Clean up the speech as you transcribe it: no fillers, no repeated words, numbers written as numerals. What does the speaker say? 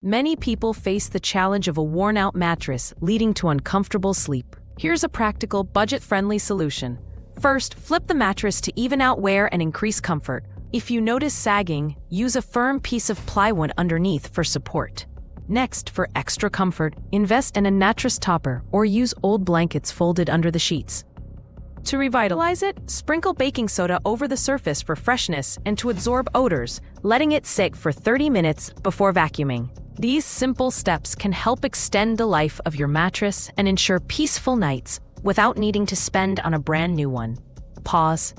Many people face the challenge of a worn-out mattress, leading to uncomfortable sleep. Here's a practical, budget-friendly solution. First, flip the mattress to even out wear and increase comfort. If you notice sagging, use a firm piece of plywood underneath for support. Next, for extra comfort, invest in a mattress topper or use old blankets folded under the sheets. To revitalize it, sprinkle baking soda over the surface for freshness and to absorb odors, letting it sit for 30 minutes before vacuuming. These simple steps can help extend the life of your mattress and ensure peaceful nights without needing to spend on a brand new one. Pause.